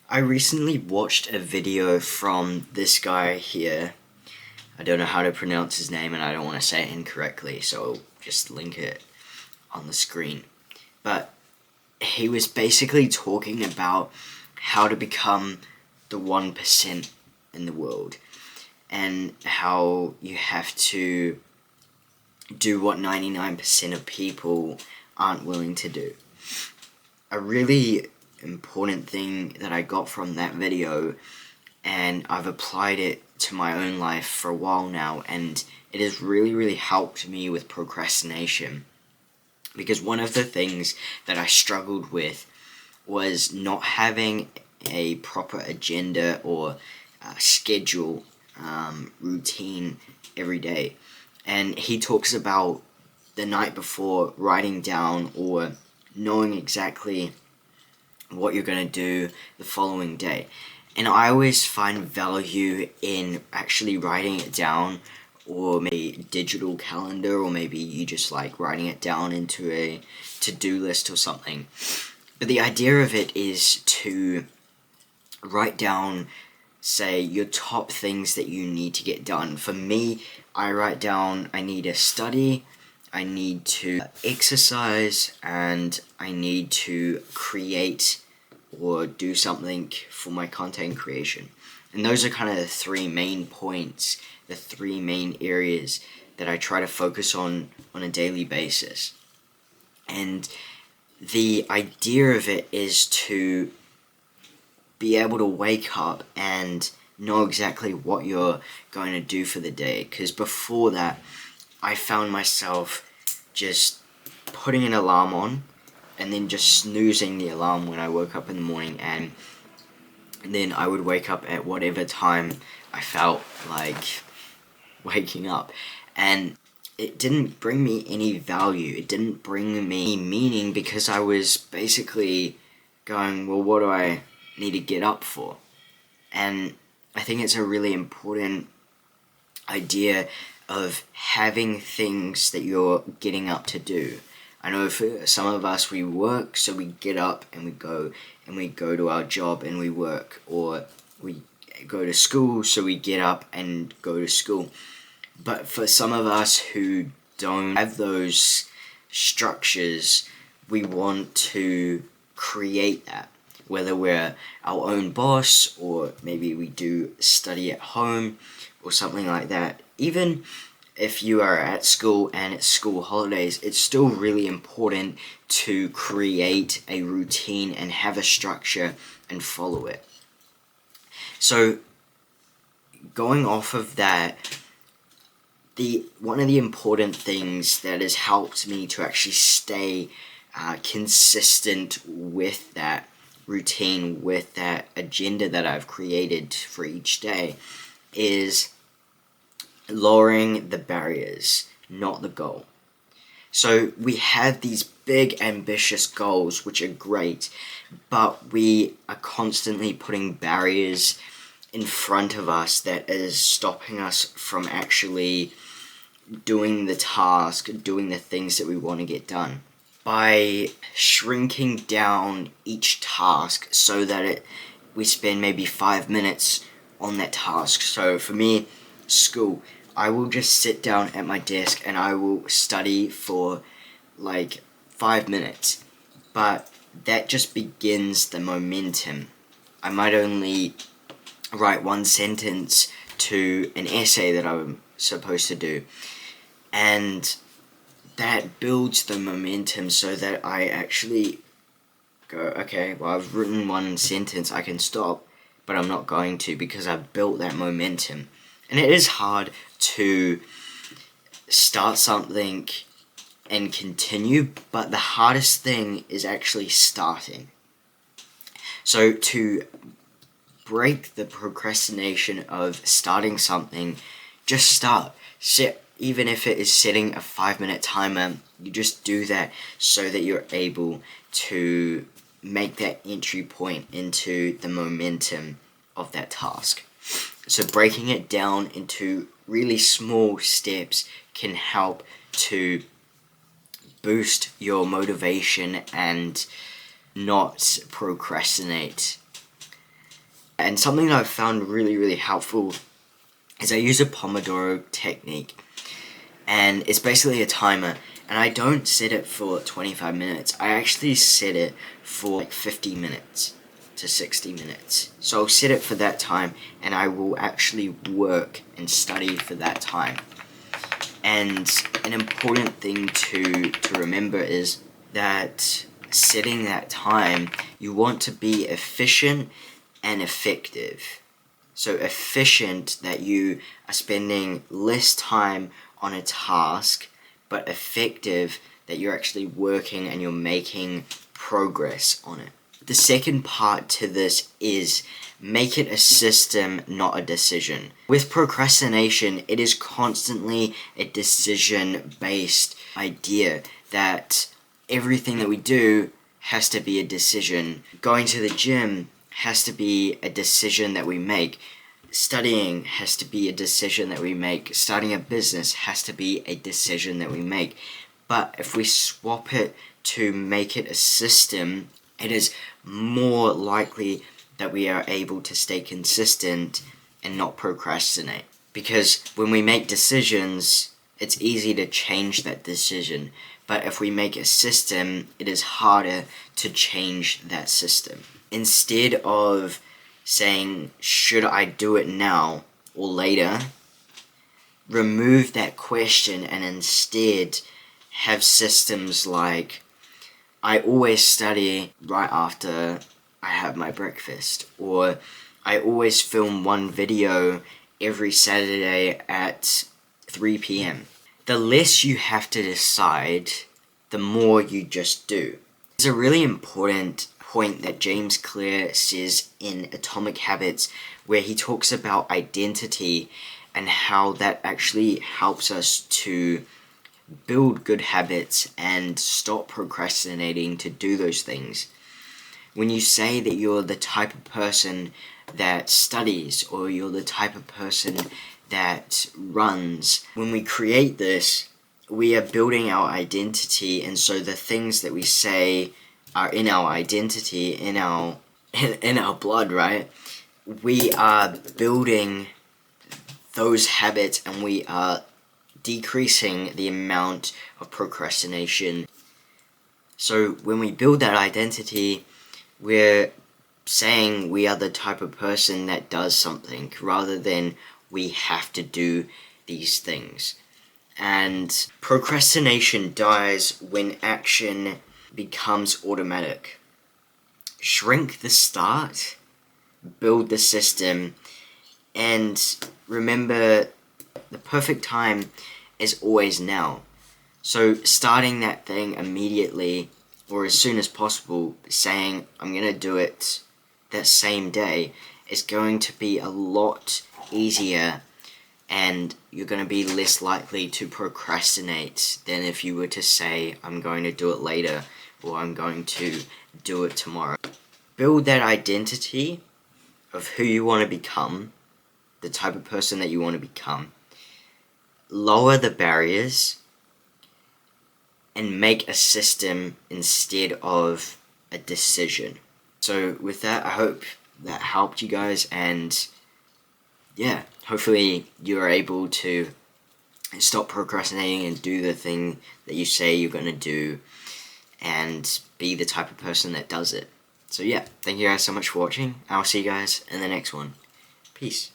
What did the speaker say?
I recently watched a video from this guy here. I don't know how to pronounce his name and I don't want to say it incorrectly, so I'll just link it on the screen. But he was basically talking about how to become the 1% in the world and how you have to do what 99% of people aren't willing to do. A really important thing that I got from that video, and I've applied it to my own life for a while now, and it has really helped me with procrastination, because one of the things that I struggled with was not having a proper agenda or schedule, routine every day. And he talks about the night before writing down or knowing exactly what you're going to do the following day. And I always find value in actually writing it down, or maybe digital calendar, or maybe you just like writing it down into a to-do list or something. But the idea of it is to write down, say, your top things that you need to get done. For me, I write down I need to study, I need to exercise, and I need to create or do something for my content creation. And those are kind of the three main points, the three main areas that I try to focus on a daily basis. And the idea of it is to be able to wake up and know exactly what you're going to do for the day. Because before that, I found myself just putting an alarm on and then just snoozing the alarm when I woke up in the morning, and then I would wake up at whatever time I felt like waking up. And it didn't bring me any value. It didn't bring me any meaning, because I was basically going, well, what do I need to get up for? And I think it's a really important idea of having things that you're getting up to do. I know for some of us, we work, so we get up and we go to our job and we work, or we go to school, so we get up and go to school. But for some of us who don't have those structures, we want to create that, whether we're our own boss, or maybe we do study at home or something like that. Even if you are at school and it's school holidays, it's still really important to create a routine and have a structure and follow it. So going off of that, one of the important things that has helped me to actually stay consistent with that routine, with that agenda that I've created for each day, is lowering the barriers, not the goal. So we have these big ambitious goals, which are great, but we are constantly putting barriers in front of us that is stopping us from actually doing the task, doing the things that we want to get done. By shrinking down each task so that we spend maybe 5 minutes on that task. So for me, school, I will just sit down at my desk and I will study for like 5 minutes. But that just begins the momentum. I might only write one sentence to an essay that I'm supposed to do, and that builds the momentum so that I actually go, okay, well, I've written one sentence, I can stop, but I'm not going to, because I've built that momentum. And it is hard to start something and continue, but the hardest thing is actually starting. So to break the procrastination of starting something, just start. Even if it is setting a 5-minute timer, you just do that so that you're able to make that entry point into the momentum of that task. So breaking it down into really small steps can help to boost your motivation and not procrastinate. And something that I've found really helpful is I use a Pomodoro technique. And it's basically a timer. And I don't set it for 25 minutes. I actually set it for like 50 minutes to 60 minutes. So I'll set it for that time, and I will actually work and study for that time. And an important thing to remember is that setting that time, you want to be efficient and effective. So efficient, that you are spending less time on a task, but effective, that you're actually working and you're making progress on it. The second part to this is make it a system, not a decision. With procrastination, it is constantly a decision-based idea that everything that we do has to be a decision. Going to the gym has to be a decision that we make. Studying has to be a decision that we make. Starting a business has to be a decision that we make. But if we swap it to make it a system, it is more likely that we are able to stay consistent and not procrastinate. Because when we make decisions, it's easy to change that decision. But if we make a system, it is harder to change that system. Instead of saying, should I do it now or later, remove that question and instead have systems like, I always study right after I have my breakfast, or I always film one video every Saturday at 3 p.m. The less you have to decide, the more you just do. There's a really important point that James Clear says in Atomic Habits, where he talks about identity and how that actually helps us to build good habits and stop procrastinating to do those things. When you say that you're the type of person that studies, or you're the type of person that runs, when we create this, we are building our identity, and so the things that we say are in our identity, in our blood, right? We are building those habits, and we are decreasing the amount of procrastination. So when we build that identity, we're saying we are the type of person that does something, rather than we have to do these things. And procrastination dies when action becomes automatic. Shrink the start, build the system, and remember, the perfect time is always now. So starting that thing immediately, or as soon as possible, saying I'm gonna do it that same day, is going to be a lot easier, and you're going to be less likely to procrastinate than if you were to say, I'm going to do it later, or I'm going to do it tomorrow. Build that identity of who you want to become, the type of person that you want to become. Lower the barriers, and make a system instead of a decision. So with that, I hope that helped you guys, and yeah, hopefully you're able to stop procrastinating and do the thing that you say you're going to do, and be the type of person that does it. So yeah, thank you guys so much for watching. I'll see you guys in the next one. Peace.